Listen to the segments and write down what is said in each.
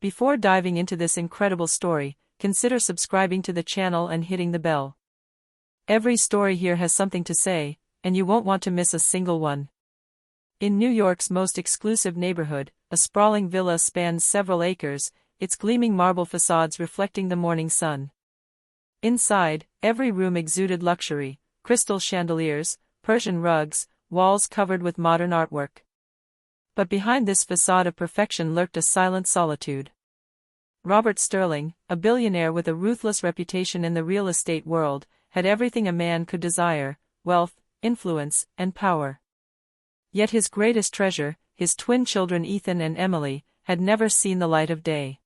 Before diving into this incredible story, consider subscribing to the channel and hitting the bell. Every story here has something to say, and you won't want to miss a single one. In New York's most exclusive neighborhood, a sprawling villa spans several acres, its gleaming marble facades reflecting the morning sun. Inside, every room exuded luxury: crystal chandeliers, Persian rugs, walls covered with modern artwork. But behind this facade of perfection lurked a silent solitude. Robert Sterling, a billionaire with a ruthless reputation in the real estate world, had everything a man could desire: wealth, influence, and power. Yet his greatest treasure, his twin children Ethan and Emily, had never seen the light of day.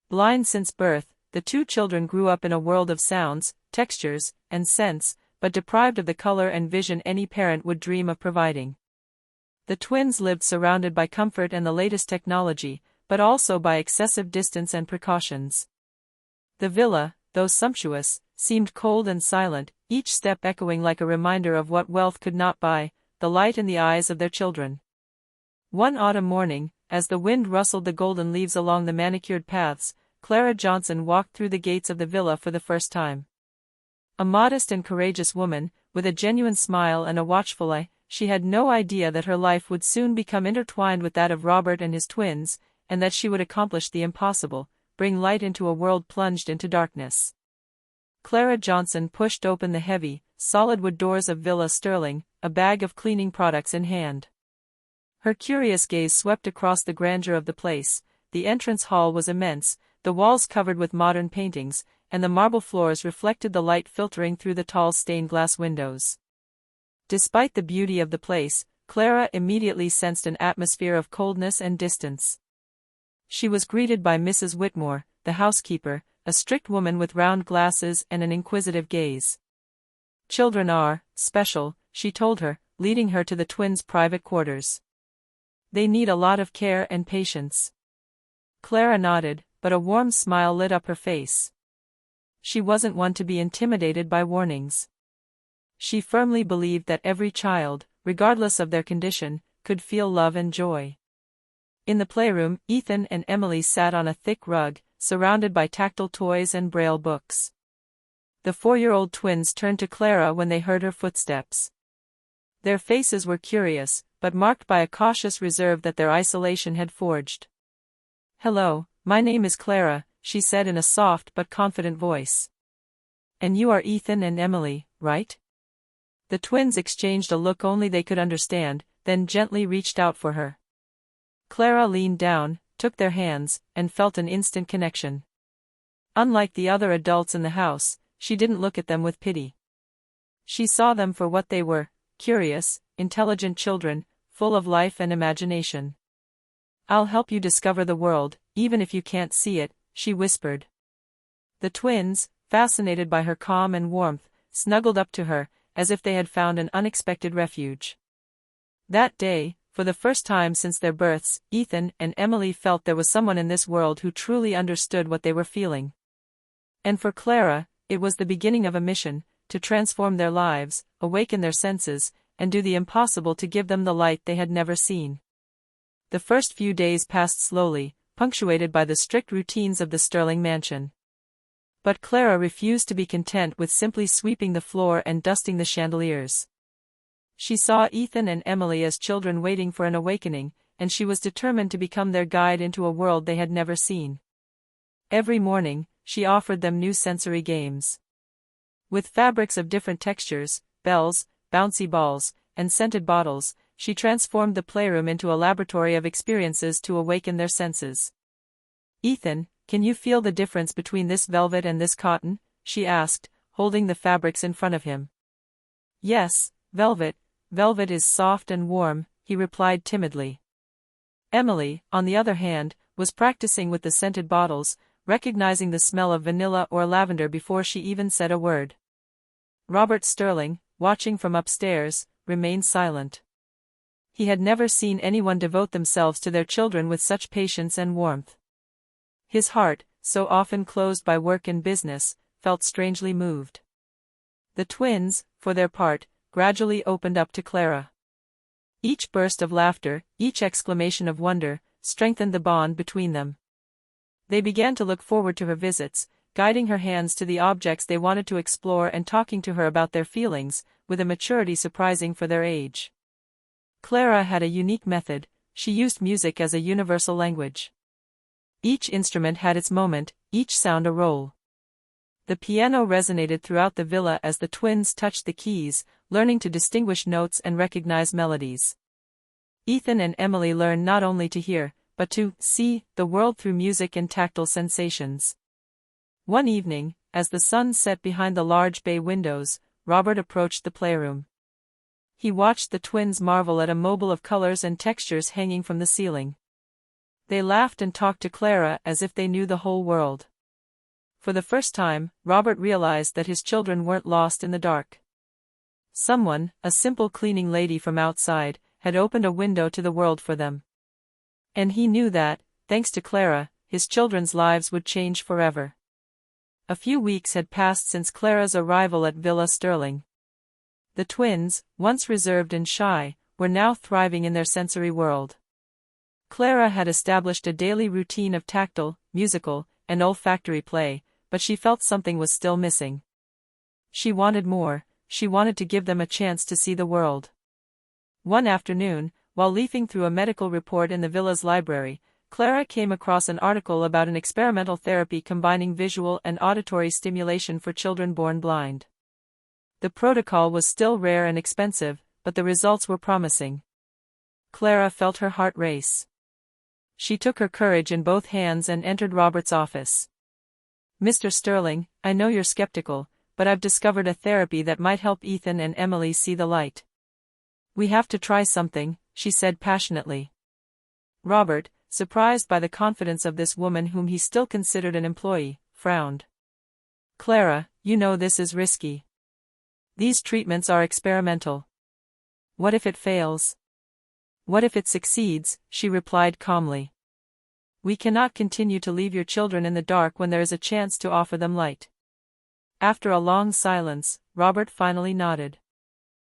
Blind since birth, the two children grew up in a world of sounds, textures, and scents, but deprived of the color and vision any parent would dream of providing. The twins lived surrounded by comfort and the latest technology, but also by excessive distance and precautions. The villa, though sumptuous, seemed cold and silent, each step echoing like a reminder of what wealth could not buy: the light in the eyes of their children. One autumn morning, as the wind rustled the golden leaves along the manicured paths, Clara Johnson walked through the gates of the villa for the first time. A modest and courageous woman, with a genuine smile and a watchful eye, she had no idea that her life would soon become intertwined with that of Robert and his twins, and that she would accomplish the impossible: bring light into a world plunged into darkness. Clara Johnson pushed open the heavy, solid wood doors of Villa Sterling, a bag of cleaning products in hand. Her curious gaze swept across the grandeur of the place. The entrance hall was immense, the walls covered with modern paintings, and the marble floors reflected the light filtering through the tall stained glass windows. Despite the beauty of the place, Clara immediately sensed an atmosphere of coldness and distance. She was greeted by Mrs. Whitmore, the housekeeper, a strict woman with round glasses and an inquisitive gaze. "Children are special," she told her, leading her to the twins' private quarters. "They need a lot of care and patience." Clara nodded, but a warm smile lit up her face. She wasn't one to be intimidated by warnings. She firmly believed that every child, regardless of their condition, could feel love and joy. In the playroom, Ethan and Emily sat on a thick rug, surrounded by tactile toys and braille books. The 4-year-old twins turned to Clara when they heard her footsteps. Their faces were curious, but marked by a cautious reserve that their isolation had forged. "Hello, my name is Clara," she said in a soft but confident voice. "And you are Ethan and Emily, right?" The twins exchanged a look only they could understand, then gently reached out for her. Clara leaned down, took their hands, and felt an instant connection. Unlike the other adults in the house, she didn't look at them with pity. She saw them for what they were: curious, intelligent children, full of life and imagination. "I'll help you discover the world, even if you can't see it," she whispered. The twins, fascinated by her calm and warmth, snuggled up to her, as if they had found an unexpected refuge. That day, for the first time since their births, Ethan and Emily felt there was someone in this world who truly understood what they were feeling. And for Clara, it was the beginning of a mission: to transform their lives, awaken their senses, and do the impossible to give them the light they had never seen. The first few days passed slowly, punctuated by the strict routines of the Sterling mansion. But Clara refused to be content with simply sweeping the floor and dusting the chandeliers. She saw Ethan and Emily as children waiting for an awakening, and she was determined to become their guide into a world they had never seen. Every morning, she offered them new sensory games. With fabrics of different textures, bells, bouncy balls, and scented bottles, she transformed the playroom into a laboratory of experiences to awaken their senses. "Ethan, can you feel the difference between this velvet and this cotton?" she asked, holding the fabrics in front of him. "Yes, velvet is soft and warm," he replied timidly. Emily, on the other hand, was practicing with the scented bottles, recognizing the smell of vanilla or lavender before she even said a word. Robert Sterling, watching from upstairs, remained silent. He had never seen anyone devote themselves to their children with such patience and warmth. His heart, so often closed by work and business, felt strangely moved. The twins, for their part, gradually opened up to Clara. Each burst of laughter, each exclamation of wonder, strengthened the bond between them. They began to look forward to her visits, guiding her hands to the objects they wanted to explore and talking to her about their feelings, with a maturity surprising for their age. Clara had a unique method. She used music as a universal language. Each instrument had its moment, each sound a role. The piano resonated throughout the villa as the twins touched the keys, learning to distinguish notes and recognize melodies. Ethan and Emily learned not only to hear, but to see the world through music and tactile sensations. One evening, as the sun set behind the large bay windows, Robert approached the playroom. He watched the twins marvel at a mobile of colors and textures hanging from the ceiling. They laughed and talked to Clara as if they knew the whole world. For the first time, Robert realized that his children weren't lost in the dark. Someone, a simple cleaning lady from outside, had opened a window to the world for them. And he knew that, thanks to Clara, his children's lives would change forever. A few weeks had passed since Clara's arrival at Villa Sterling. The twins, once reserved and shy, were now thriving in their sensory world. Clara had established a daily routine of tactile, musical, and olfactory play, but she felt something was still missing. She wanted more. She wanted to give them a chance to see the world. One afternoon, while leafing through a medical report in the villa's library, Clara came across an article about an experimental therapy combining visual and auditory stimulation for children born blind. The protocol was still rare and expensive, but the results were promising. Clara felt her heart race. She took her courage in both hands and entered Robert's office. "Mr. Sterling, I know you're skeptical, but I've discovered a therapy that might help Ethan and Emily see the light. We have to try something," she said passionately. Robert, surprised by the confidence of this woman whom he still considered an employee, frowned. "Clara, you know this is risky. These treatments are experimental. What if it fails? What if it succeeds?" she replied calmly. "We cannot continue to leave your children in the dark when there is a chance to offer them light." After a long silence, Robert finally nodded.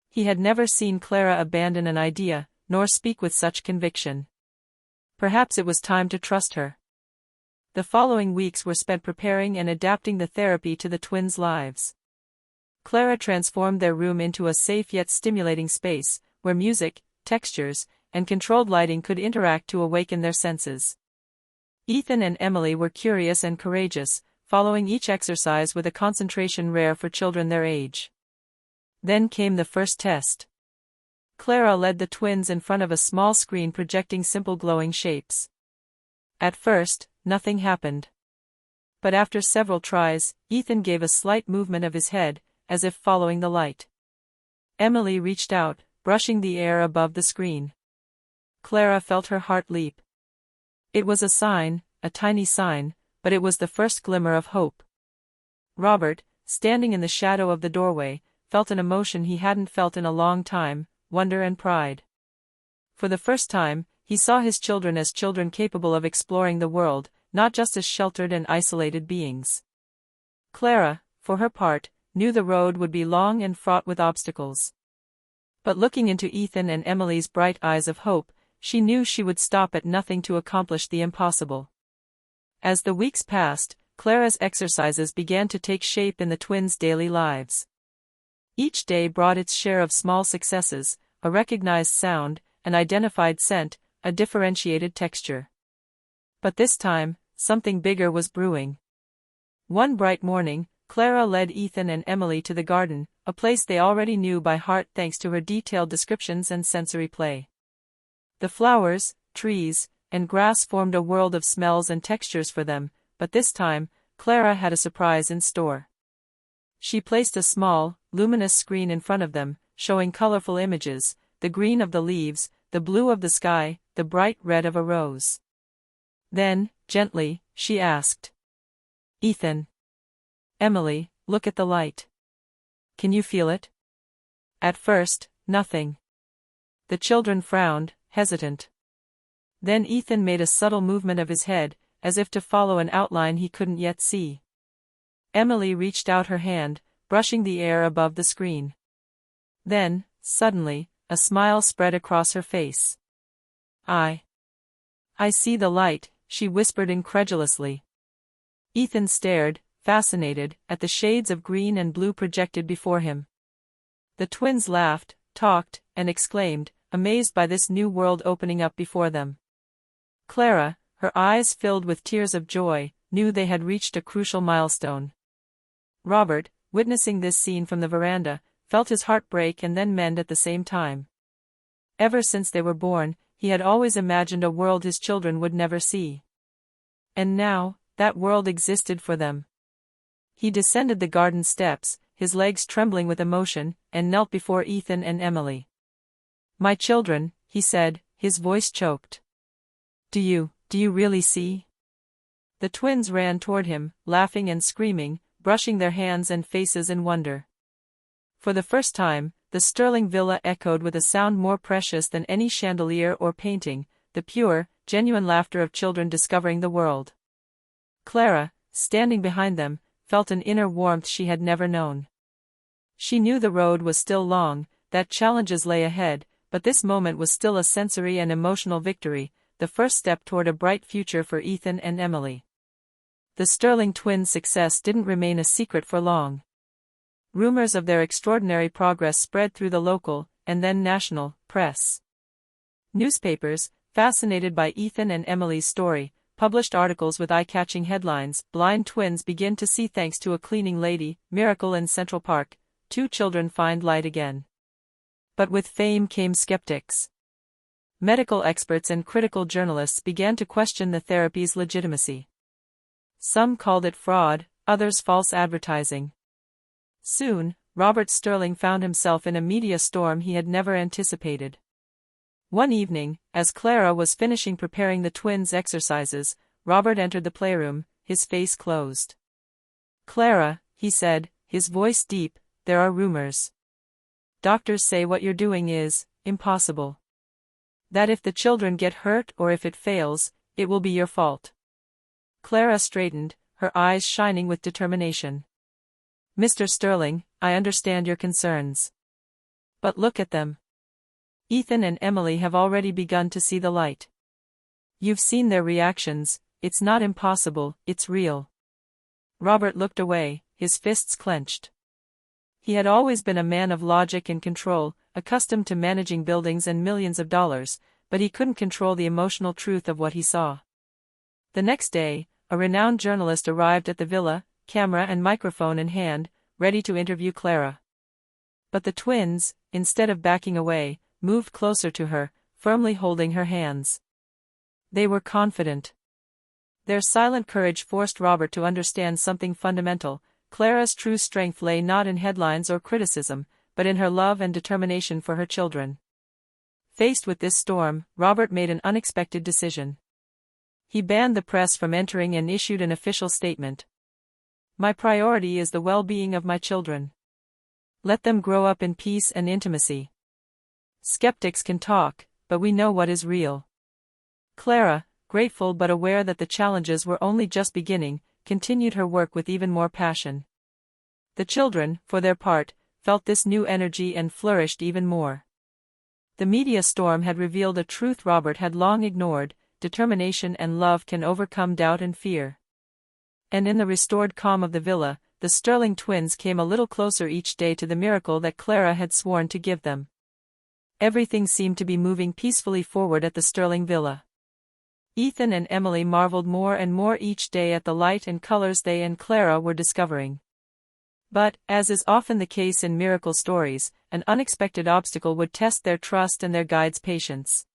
He had never seen Clara abandon an idea, nor speak with such conviction. Perhaps it was time to trust her. The following weeks were spent preparing and adapting the therapy to the twins' lives. Clara transformed their room into a safe yet stimulating space, where music, textures, and controlled lighting could interact to awaken their senses. Ethan and Emily were curious and courageous, following each exercise with a concentration rare for children their age. Then came the first test. Clara led the twins in front of a small screen projecting simple glowing shapes. At first, nothing happened. But after several tries, Ethan gave a slight movement of his head, as if following the light. Emily reached out, brushing the air above the screen. Clara felt her heart leap. It was a sign, a tiny sign, but it was the first glimmer of hope. Robert, standing in the shadow of the doorway, felt an emotion he hadn't felt in a long time, wonder and pride. For the first time, he saw his children as children capable of exploring the world, not just as sheltered and isolated beings. Clara, for her part, knew the road would be long and fraught with obstacles. But looking into Ethan and Emily's bright eyes of hope, she knew she would stop at nothing to accomplish the impossible. As the weeks passed, Clara's exercises began to take shape in the twins' daily lives. Each day brought its share of small successes, a recognized sound, an identified scent, a differentiated texture. But this time, something bigger was brewing. One bright morning, Clara led Ethan and Emily to the garden, a place they already knew by heart thanks to her detailed descriptions and sensory play. The flowers, trees, and grass formed a world of smells and textures for them, but this time, Clara had a surprise in store. She placed a small, luminous screen in front of them, showing colorful images, the green of the leaves, the blue of the sky, the bright red of a rose. Then, gently, she asked, "Ethan, Emily, look at the light. Can you feel it?" At first, nothing. The children frowned, hesitant. Then Ethan made a subtle movement of his head, as if to follow an outline he couldn't yet see. Emily reached out her hand, brushing the air above the screen. Then, suddenly, a smile spread across her face. I see the light," she whispered incredulously. Ethan stared, fascinated, at the shades of green and blue projected before him. The twins laughed, talked, and exclaimed, amazed by this new world opening up before them. Clara, her eyes filled with tears of joy, knew they had reached a crucial milestone. Robert, witnessing this scene from the veranda, felt his heart break and then mend at the same time. Ever since they were born, he had always imagined a world his children would never see. And now, that world existed for them. He descended the garden steps, his legs trembling with emotion, and knelt before Ethan and Emily. "My children," he said, his voice choked. Do you really see?" The twins ran toward him, laughing and screaming, brushing their hands and faces in wonder. For the first time, the Sterling villa echoed with a sound more precious than any chandelier or painting, the pure, genuine laughter of children discovering the world. Clara, standing behind them, felt an inner warmth she had never known. She knew the road was still long, that challenges lay ahead, but this moment was still a sensory and emotional victory, the first step toward a bright future for Ethan and Emily. The Sterling twins' success didn't remain a secret for long. Rumors of their extraordinary progress spread through the local, and then national, press. Newspapers, fascinated by Ethan and Emily's story, published articles with eye-catching headlines. Blind twins begin to see thanks to a cleaning lady, miracle in Central Park, 2 children find light again. But with fame came skeptics. Medical experts and critical journalists began to question the therapy's legitimacy. Some called it fraud, others false advertising. Soon, Robert Sterling found himself in a media storm he had never anticipated. One evening, as Clara was finishing preparing the twins' exercises, Robert entered the playroom, his face closed. "Clara," he said, his voice deep, "there are rumors. Doctors say what you're doing is impossible. That if the children get hurt or if it fails, it will be your fault." Clara straightened, her eyes shining with determination. "Mr. Sterling, I understand your concerns. But look at them. Ethan and Emily have already begun to see the light. You've seen their reactions. It's not impossible, it's real." Robert looked away, his fists clenched. He had always been a man of logic and control, accustomed to managing buildings and millions of dollars, but he couldn't control the emotional truth of what he saw. The next day, a renowned journalist arrived at the villa, camera and microphone in hand, ready to interview Clara. But the twins, instead of backing away, moved closer to her, firmly holding her hands. They were confident. Their silent courage forced Robert to understand something fundamental. Clara's true strength lay not in headlines or criticism, but in her love and determination for her children. Faced with this storm, Robert made an unexpected decision. He banned the press from entering and issued an official statement. "My priority is the well-being of my children. Let them grow up in peace and intimacy. Skeptics can talk, but we know what is real." Clara, grateful but aware that the challenges were only just beginning, continued her work with even more passion. The children, for their part, felt this new energy and flourished even more. The media storm had revealed a truth Robert had long ignored: determination and love can overcome doubt and fear. And in the restored calm of the villa, the Sterling twins came a little closer each day to the miracle that Clara had sworn to give them. Everything seemed to be moving peacefully forward at the Sterling villa. Ethan and Emily marveled more and more each day at the light and colors they and Clara were discovering. But, as is often the case in miracle stories, an unexpected obstacle would test their trust and their guide's patience.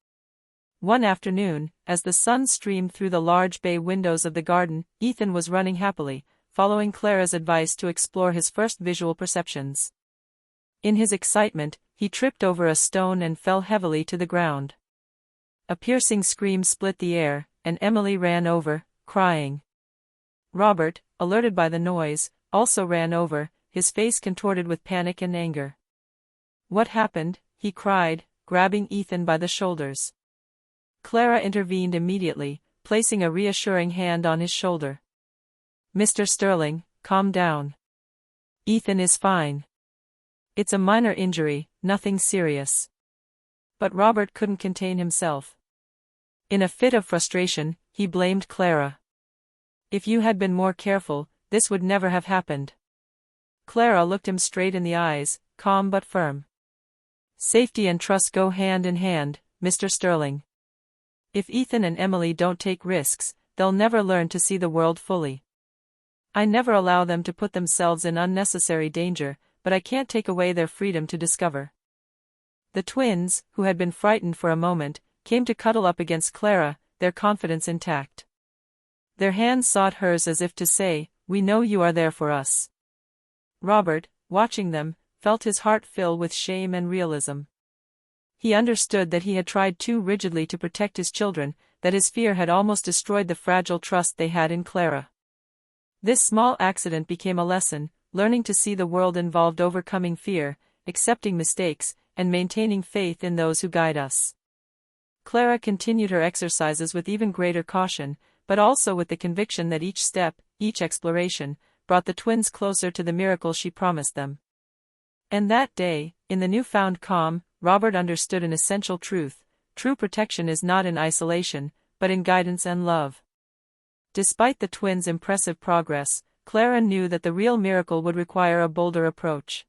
One afternoon, as the sun streamed through the large bay windows of the garden, Ethan was running happily, following Clara's advice to explore his first visual perceptions. In his excitement, he tripped over a stone and fell heavily to the ground. A piercing scream split the air, and Emily ran over, crying. Robert, alerted by the noise, also ran over, his face contorted with panic and anger. "What happened?" he cried, grabbing Ethan by the shoulders. Clara intervened immediately, placing a reassuring hand on his shoulder. "Mr. Sterling, calm down. Ethan is fine. It's a minor injury, nothing serious." But Robert couldn't contain himself. In a fit of frustration, he blamed Clara. "If you had been more careful, this would never have happened." Clara looked him straight in the eyes, calm but firm. "Safety and trust go hand in hand, Mr. Sterling. If Ethan and Emily don't take risks, they'll never learn to see the world fully. I never allow them to put themselves in unnecessary danger, but I can't take away their freedom to discover." The twins, who had been frightened for a moment, came to cuddle up against Clara, their confidence intact. Their hands sought hers as if to say, "We know you are there for us." Robert, watching them, felt his heart fill with shame and realism. He understood that he had tried too rigidly to protect his children, that his fear had almost destroyed the fragile trust they had in Clara. This small accident became a lesson, learning to see the world involved overcoming fear, accepting mistakes, and maintaining faith in those who guide us. Clara continued her exercises with even greater caution, but also with the conviction that each step, each exploration, brought the twins closer to the miracle she promised them. And that day, in the newfound calm, Robert understood an essential truth: true protection is not in isolation, but in guidance and love. Despite the twins' impressive progress, Clara knew that the real miracle would require a bolder approach.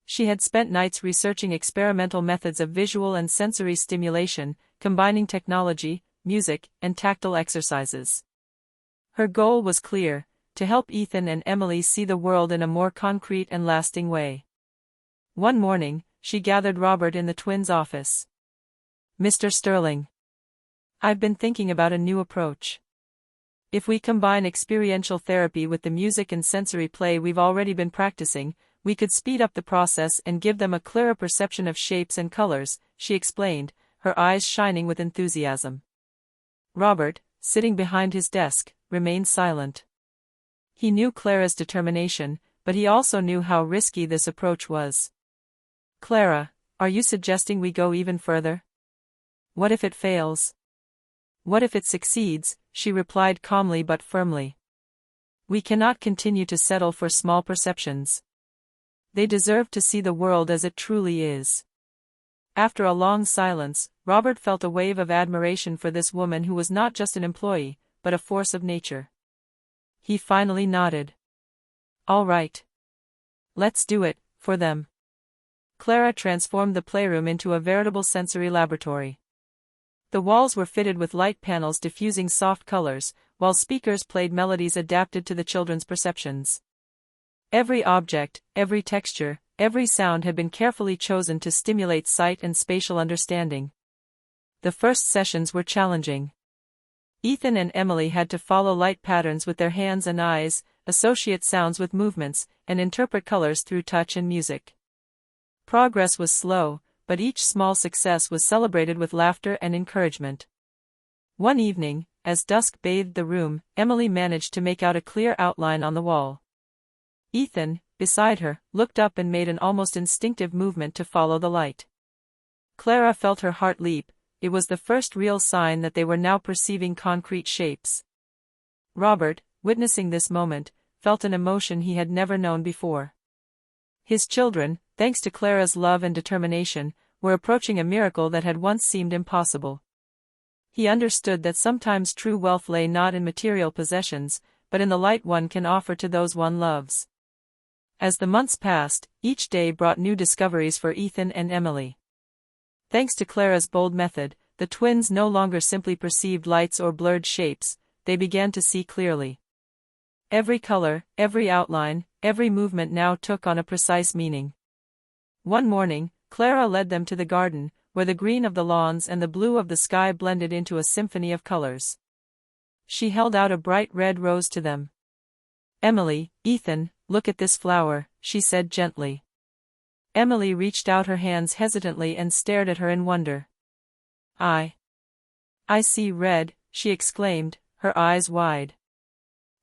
She had spent nights researching experimental methods of visual and sensory stimulation, combining technology, music, and tactile exercises. Her goal was clear: to help Ethan and Emily see the world in a more concrete and lasting way. One morning, she gathered Robert in the twins' office. "Mr. Sterling, I've been thinking about a new approach. If we combine experiential therapy with the music and sensory play we've already been practicing, we could speed up the process and give them a clearer perception of shapes and colors," she explained, her eyes shining with enthusiasm. Robert, sitting behind his desk, remained silent. He knew Clara's determination, but he also knew how risky this approach was. "Clara, are you suggesting we go even further? What if it fails?" "What if it succeeds?" she replied calmly but firmly. "We cannot continue to settle for small perceptions. They deserve to see the world as it truly is." After a long silence, Robert felt a wave of admiration for this woman who was not just an employee, but a force of nature. He finally nodded. "All right. Let's do it, for them." Clara transformed the playroom into a veritable sensory laboratory. The walls were fitted with light panels diffusing soft colors, while speakers played melodies adapted to the children's perceptions. Every object, every texture, every sound had been carefully chosen to stimulate sight and spatial understanding. The first sessions were challenging. Ethan and Emily had to follow light patterns with their hands and eyes, associate sounds with movements, and interpret colors through touch and music. Progress was slow, but each small success was celebrated with laughter and encouragement. One evening, as dusk bathed the room, Emily managed to make out a clear outline on the wall. Ethan, beside her, looked up and made an almost instinctive movement to follow the light. Clara felt her heart leap. It was the first real sign that they were now perceiving concrete shapes. Robert, witnessing this moment, felt an emotion he had never known before. His children, thanks to Clara's love and determination, were approaching a miracle that had once seemed impossible. He understood that sometimes true wealth lay not in material possessions, but in the light one can offer to those one loves. As the months passed, each day brought new discoveries for Ethan and Emily. Thanks to Clara's bold method, the twins no longer simply perceived lights or blurred shapes, they began to see clearly. Every color, every outline, every movement now took on a precise meaning. One morning, Clara led them to the garden, where the green of the lawns and the blue of the sky blended into a symphony of colors. She held out a bright red rose to them. "Emily, Ethan, look at this flower," she said gently. Emily reached out her hands hesitantly and stared at her in wonder. I see red," she exclaimed, her eyes wide.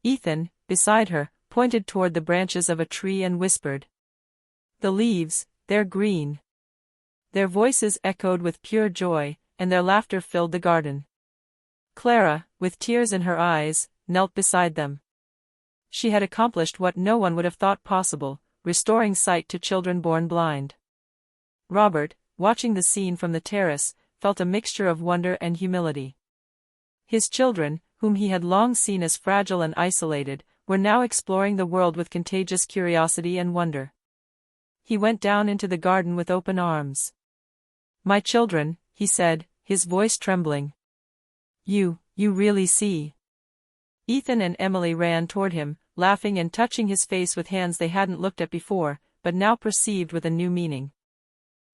Ethan, beside her, pointed toward the branches of a tree and whispered, "The leaves, they're green." Their voices echoed with pure joy, and their laughter filled the garden. Clara, with tears in her eyes, knelt beside them. She had accomplished what no one would have thought possible, restoring sight to children born blind. Robert, watching the scene from the terrace, felt a mixture of wonder and humility. His children, whom he had long seen as fragile and isolated, were now exploring the world with contagious curiosity and wonder. He went down into the garden with open arms. "My children," he said, his voice trembling. You really see." Ethan and Emily ran toward him, laughing and touching his face with hands they hadn't looked at before, but now perceived with a new meaning.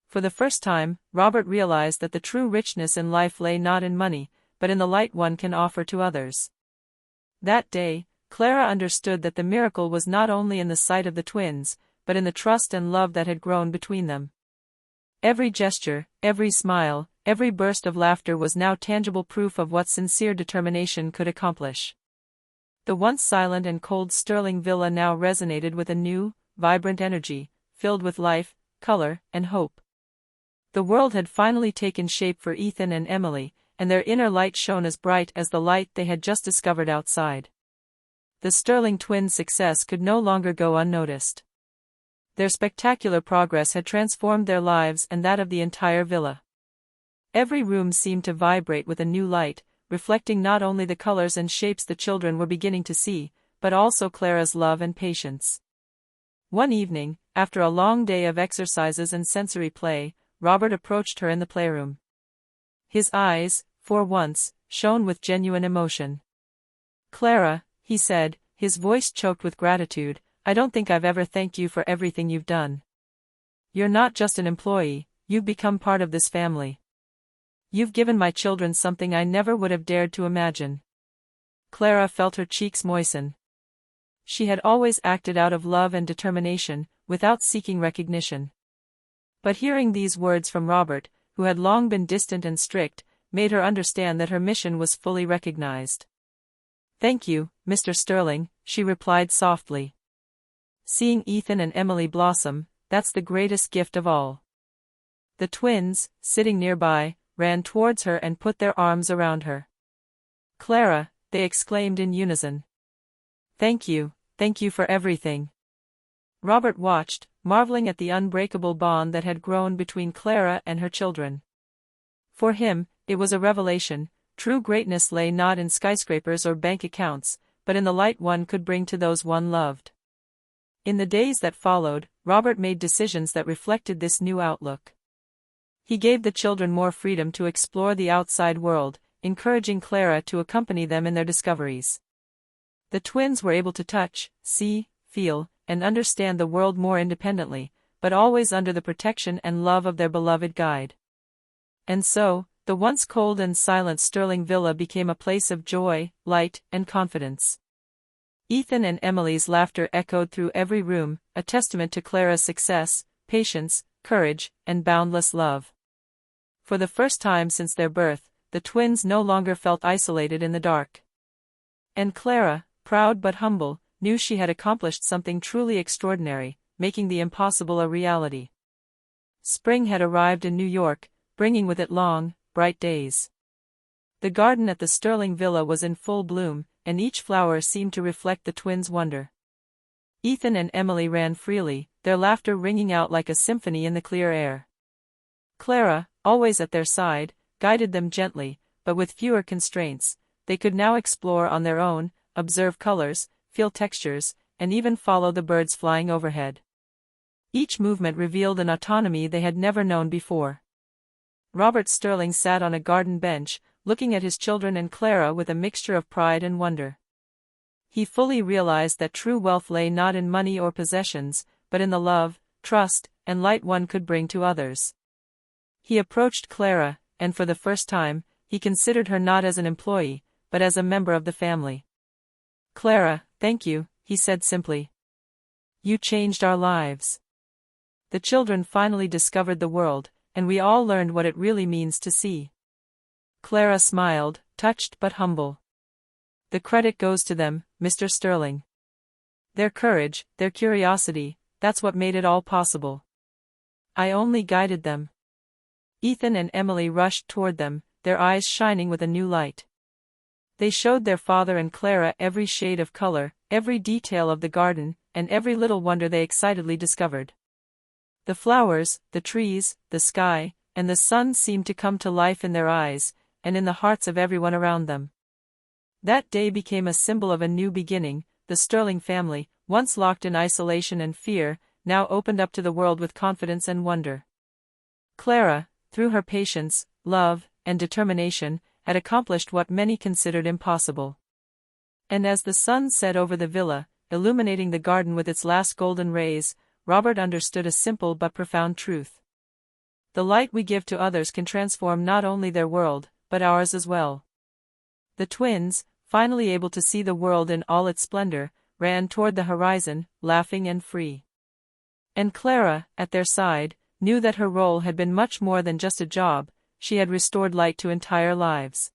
For the first time, Robert realized that the true richness in life lay not in money, but in the light one can offer to others. That day, Clara understood that the miracle was not only in the sight of the twins, but in the trust and love that had grown between them. Every gesture, every smile, every burst of laughter was now tangible proof of what sincere determination could accomplish. The once silent and cold Sterling villa now resonated with a new, vibrant energy, filled with life, color, and hope. The world had finally taken shape for Ethan and Emily, and their inner light shone as bright as the light they had just discovered outside. The Sterling twins' success could no longer go unnoticed. Their spectacular progress had transformed their lives and that of the entire villa. Every room seemed to vibrate with a new light, reflecting not only the colors and shapes the children were beginning to see, but also Clara's love and patience. One evening, after a long day of exercises and sensory play, Robert approached her in the playroom. His eyes, for once, shone with genuine emotion. "Clara," he said, his voice choked with gratitude, "I don't think I've ever thanked you for everything you've done. You're not just an employee, you've become part of this family. You've given my children something I never would have dared to imagine." Clara felt her cheeks moisten. She had always acted out of love and determination, without seeking recognition. But hearing these words from Robert, who had long been distant and strict, made her understand that her mission was fully recognized. "Thank you, Mr. Sterling," she replied softly. "Seeing Ethan and Emily blossom, that's the greatest gift of all." The twins, sitting nearby, ran towards her and put their arms around her. "Clara," they exclaimed in unison. Thank you for everything." Robert watched, marveling at the unbreakable bond that had grown between Clara and her children. For him, it was a revelation. True greatness lay not in skyscrapers or bank accounts, but in the light one could bring to those one loved. In the days that followed, Robert made decisions that reflected this new outlook. He gave the children more freedom to explore the outside world, encouraging Clara to accompany them in their discoveries. The twins were able to touch, see, feel, and understand the world more independently, but always under the protection and love of their beloved guide. And so, the once cold and silent Sterling villa became a place of joy, light, and confidence. Ethan and Emily's laughter echoed through every room, a testament to Clara's success, patience, courage, and boundless love. For the first time since their birth, the twins no longer felt isolated in the dark. And Clara, proud but humble, knew she had accomplished something truly extraordinary, making the impossible a reality. Spring had arrived in New York, bringing with it long, bright days. The garden at the Sterling villa was in full bloom, and each flower seemed to reflect the twins' wonder. Ethan and Emily ran freely, their laughter ringing out like a symphony in the clear air. Clara, always at their side, guided them gently, but with fewer constraints. They could now explore on their own, observe colors, feel textures, and even follow the birds flying overhead. Each movement revealed an autonomy they had never known before. Robert Sterling sat on a garden bench, looking at his children and Clara with a mixture of pride and wonder. He fully realized that true wealth lay not in money or possessions, but in the love, trust, and light one could bring to others. He approached Clara, and for the first time, he considered her not as an employee, but as a member of the family. "Clara, thank you," he said simply. "You changed our lives." The children finally discovered the world, and we all learned what it really means to see. Clara smiled, touched but humble. "The credit goes to them, Mr. Sterling. Their courage, their curiosity, that's what made it all possible. I only guided them." Ethan and Emily rushed toward them, their eyes shining with a new light. They showed their father and Clara every shade of color, every detail of the garden, and every little wonder they excitedly discovered. The flowers, the trees, the sky, and the sun seemed to come to life in their eyes, and in the hearts of everyone around them. That day became a symbol of a new beginning. The Sterling family, once locked in isolation and fear, now opened up to the world with confidence and wonder. Clara, through her patience, love, and determination, had accomplished what many considered impossible. And as the sun set over the villa, illuminating the garden with its last golden rays, Robert understood a simple but profound truth. The light we give to others can transform not only their world, but ours as well. The twins, finally able to see the world in all its splendor, ran toward the horizon, laughing and free. And Clara, at their side, knew that her role had been much more than just a job. She had restored light to entire lives.